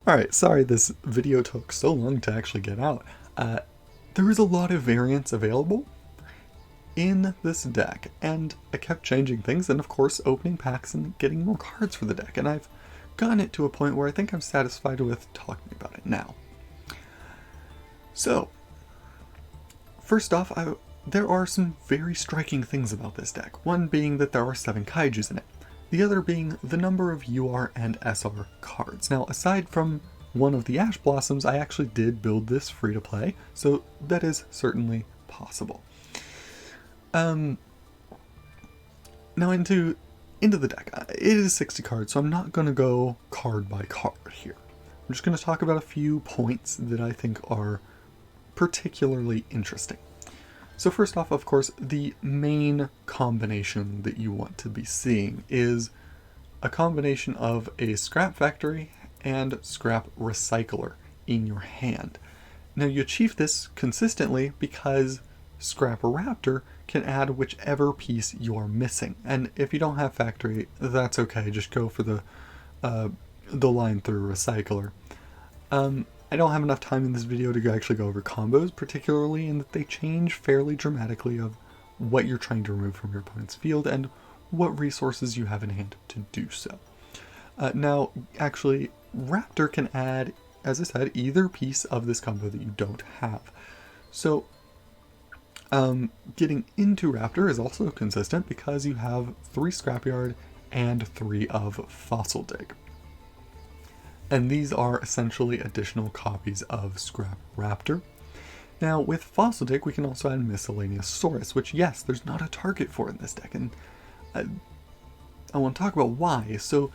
Alright, sorry this video took so long to actually get out. There is a lot of variants available in this deck, and I kept changing things and of course opening packs and getting more cards for the deck, and I've gotten it to a point where I think I'm satisfied with talking about it now. So, first off, there are some very striking things about this deck, one being that there are 7 kaijus in it. The other being the number of UR and SR cards. Now, aside from one of the Ash Blossoms, I actually did build this free to play, so that is certainly possible. Now into the deck. It is 60 cards, so I'm not going to go card by card here. I'm just going to talk about a few points that I think are particularly interesting. So first off, of course, the main combination that you want to be seeing is a combination of a scrap factory and scrap recycler in your hand. Now you achieve this consistently because Scrap Raptor can add whichever piece you're missing. And if you don't have factory, that's okay, just go for the line through recycler. I don't have enough time in this video to actually go over combos, particularly in that they change fairly dramatically of what you're trying to remove from your opponent's field and what resources you have in hand to do so. Now, actually, Raptor can add, as I said, either piece of this combo that you don't have. So, getting into Raptor is also consistent because you have 3 Scrapyard and 3 of Fossil Dig. And these are essentially additional copies of Scrap Raptor. Now, with Fossil Dig, we can also add Miscellaneous Saurus, which, yes, there's not a target for in this deck, and I want to talk about why. So,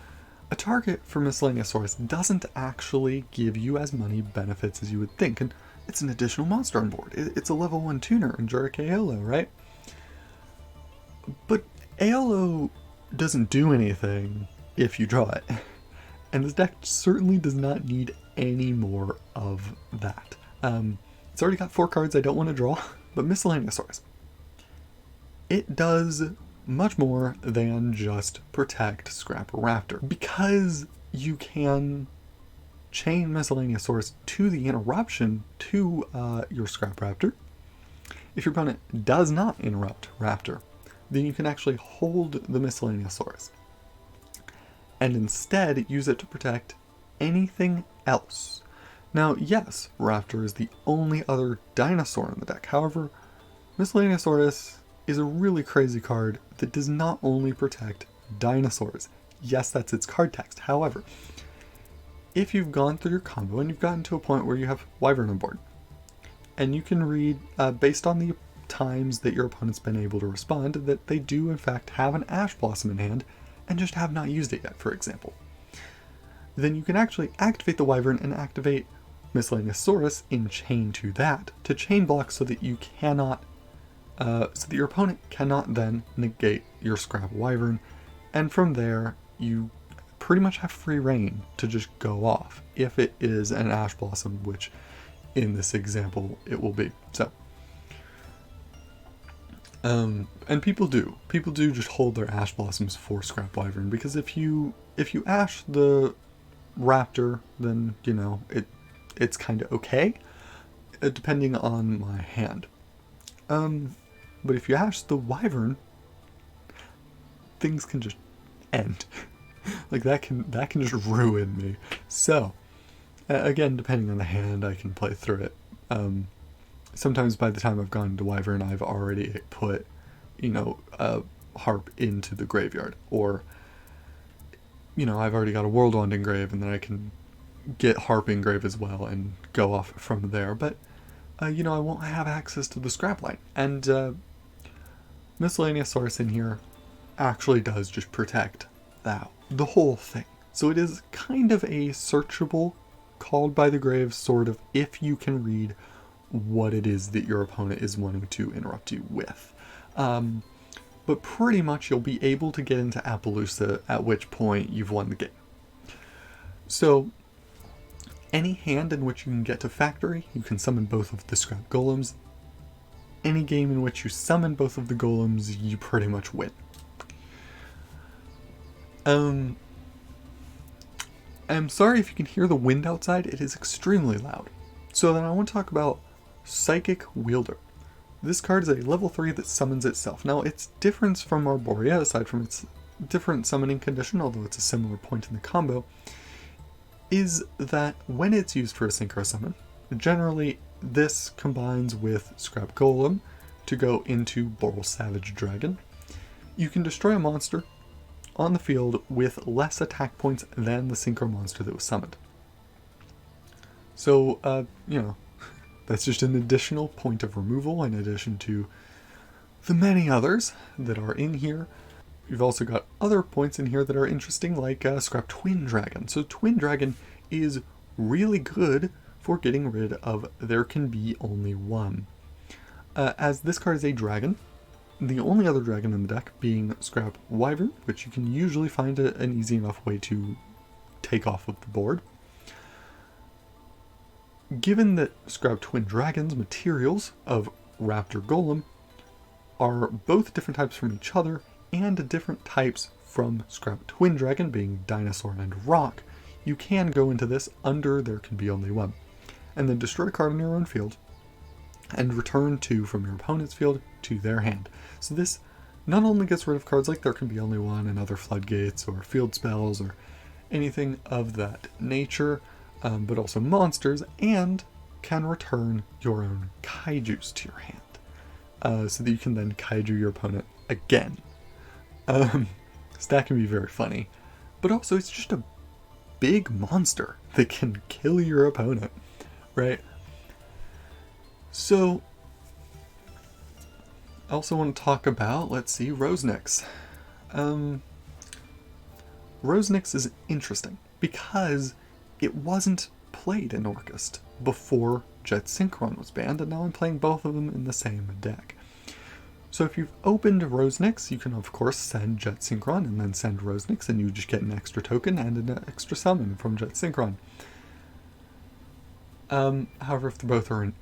a target for Miscellaneous Saurus doesn't actually give you as many benefits as you would think, and it's an additional monster on board. It's a level 1 tuner in Jurek Aolo, right? But Aolo doesn't do anything if you draw it. And this deck certainly does not need any more of that. It's already got 4 cards I don't want to draw, but Miscellaneous Saurus. It does much more than just protect Scrap Raptor. Because you can chain Miscellaneous Saurus to the interruption to your Scrap Raptor. If your opponent does not interrupt Raptor, then you can actually hold the Miscellaneous Saurus and instead use it to protect anything else. Now, yes, Raptor is the only other dinosaur in the deck. However, Miscellaneous Saurus is a really crazy card that does not only protect dinosaurs. Yes, that's its card text. However, if you've gone through your combo and you've gotten to a point where you have Wyvern on board, and you can read, based on the times that your opponent's been able to respond, that they do in fact have an Ash Blossom in hand, and just have not used it yet, for example. Then you can actually activate the Wyvern and activate Miscellaneous Saurus in chain to that, to chain block so that you cannot, so that your opponent cannot then negate your Scrap Wyvern, and from there you pretty much have free reign to just go off, if it is an Ash Blossom, which in this example it will be. So, and people do just hold their Ash Blossoms for Scrap Wyvern, because if you Ash the Raptor, then, you know, it's kind of okay, depending on my hand. But if you Ash the Wyvern, things can just end. Like, that can just ruin me. So, again, depending on the hand, I can play through it. Sometimes by the time I've gone to Wyvern, I've already put, you know, a Harp into the graveyard. Or, you know, I've already got a World Wand engrave, and then I can get Harp engrave as well and go off from there. But, you know, I won't have access to the scrap line. And Miscellaneous Saurus in here actually does just protect the whole thing. So it is kind of a searchable, called by the grave sort of, if you can read what it is that your opponent is wanting to interrupt you with. But pretty much you'll be able to get into Appaloosa, at which point you've won the game. So any hand in which you can get to Factory, you can summon both of the Scrap Golems. Any game in which you summon both of the Golems, you pretty much win. I'm sorry if you can hear the wind outside, it is extremely loud. So then I want to talk about Psychic Wielder. This card is a level 3 that summons itself. Now, its difference from Arborea, aside from its different summoning condition, although it's a similar point in the combo, is that when it's used for a synchro summon, generally this combines with Scrap Golem to go into Boral Savage Dragon. You can destroy a monster on the field with less attack points than the synchro monster that was summoned. So, that's just an additional point of removal in addition to the many others that are in here. You've also got other points in here that are interesting, like Scrap Twin Dragon. So Twin Dragon is really good for getting rid of There Can Be Only One. As this card is a dragon, the only other dragon in the deck being Scrap Wyvern, which you can usually find an easy enough way to take off of the board. Given that Scrap Twin Dragon's materials of Raptor Golem are both different types from each other and different types from Scrap Twin Dragon, being Dinosaur and Rock, you can go into this under There Can Be Only One, and then destroy a card in your own field, and return 2 from your opponent's field to their hand. So this not only gets rid of cards like There Can Be Only One and other floodgates or field spells or anything of that nature, but also monsters, and can return your own kaijus to your hand, so that you can then kaiju your opponent again. So that can be very funny, but also it's just a big monster that can kill your opponent, right? So, I also want to talk about, Rosenix. Rosenix is interesting because it wasn't played in Orcust before Jet Synchron was banned, and now I'm playing both of them in the same deck. So if you've opened Rosenix, you can of course send Jet Synchron and then send Rosenix, and you just get an extra token and an extra summon from Jet Synchron. However,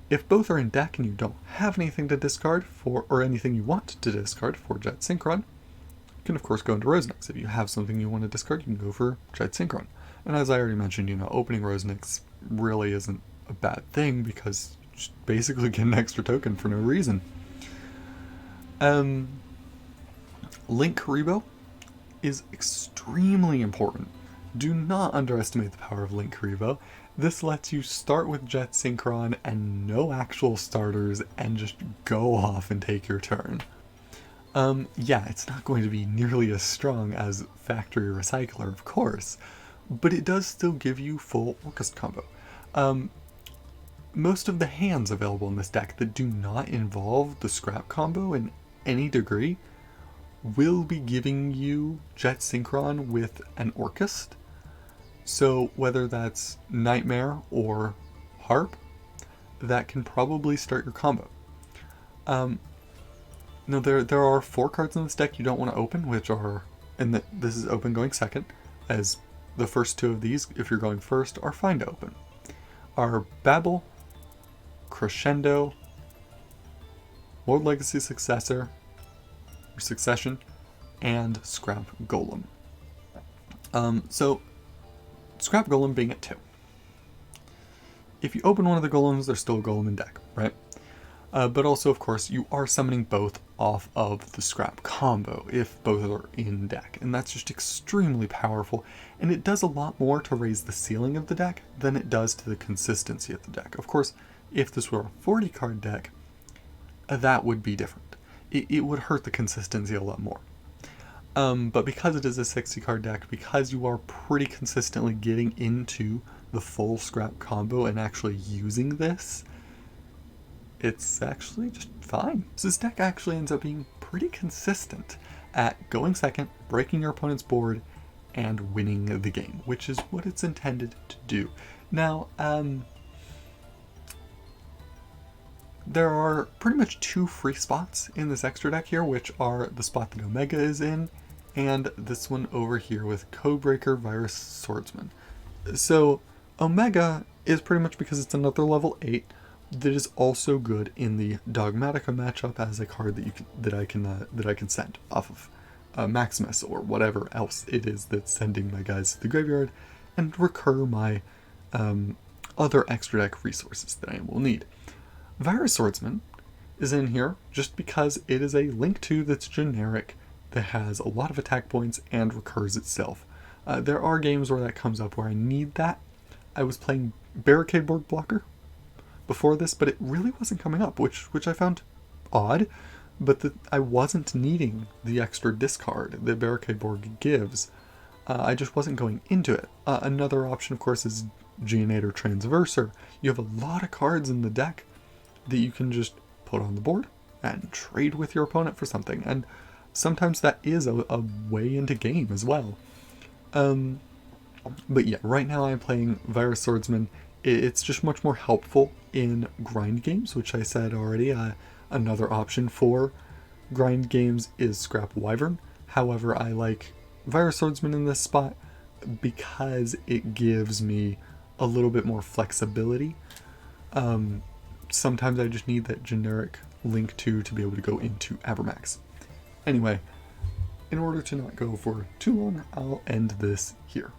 if both are in deck and you don't have anything to discard for, or anything you want to discard for Jet Synchron, you can of course go into Rosenix. If you have something you want to discard, you can go for Jet Synchron. And as I already mentioned, opening Rosenix really isn't a bad thing because you just basically get an extra token for no reason. Link Karibo is extremely important. Do not underestimate the power of Link Karibo. This lets you start with Jet Synchron and no actual starters and just go off and take your turn. Yeah, it's not going to be nearly as strong as Factory Recycler, of course, but it does still give you full Orcust combo. Most of the hands available in this deck that do not involve the Scrap combo in any degree will be giving you Jet Synchron with an Orcust. So whether that's Nightmare or Harp, that can probably start your combo. Now there are 4 cards in this deck you don't want to open, which are, and this is open going second, as the first 2 of these, if you're going first, are fine to open. Are Babel, Crescendo, World Legacy Successor, or Succession, and Scrap Golem. So Scrap Golem being at 2. If you open one of the golems, there's still a golem in deck, right? But also, of course, you are summoning both off of the Scrap combo if both are in deck, and that's just extremely powerful, and it does a lot more to raise the ceiling of the deck than it does to the consistency of the deck. Of course, if this were a 40-card deck, that would be different. It would hurt the consistency a lot more. But because it is a 60-card deck, because you are pretty consistently getting into the full Scrap combo and actually using this, it's actually just fine. So this deck actually ends up being pretty consistent at going second, breaking your opponent's board, and winning the game, which is what it's intended to do. Now, there are pretty much 2 free spots in this extra deck here, which are the spot that Omega is in, and this one over here with Codebreaker Virus Swordsman. So Omega is pretty much because it's another level 8 that is also good in the Dogmatica matchup as a card that I can send off of Maximus or whatever else it is that's sending my guys to the graveyard and recur my other extra deck resources that I will need. Virus Swordsman is in here just because it is a Link 2 that's generic, that has a lot of attack points and recurs itself. There are games where that comes up where I need that. I was playing Barricade Board Blocker before this, but it really wasn't coming up, which I found odd, but I wasn't needing the extra discard that Barricade Board gives. I just wasn't going into it. Another option, of course, is Geonator Transverser. You have a lot of cards in the deck that you can just put on the board and trade with your opponent for something, and sometimes that is a way into game as well. But yeah, right now I'm playing Virus Swordsman. It's just much more helpful in grind games, which I said already. Another option for grind games is Scrap Wyvern. However, I like Virus Swordsman in this spot because it gives me a little bit more flexibility. Sometimes I just need that generic Link 2 to be able to go into Abermax. Anyway, in order to not go for too long, I'll end this here.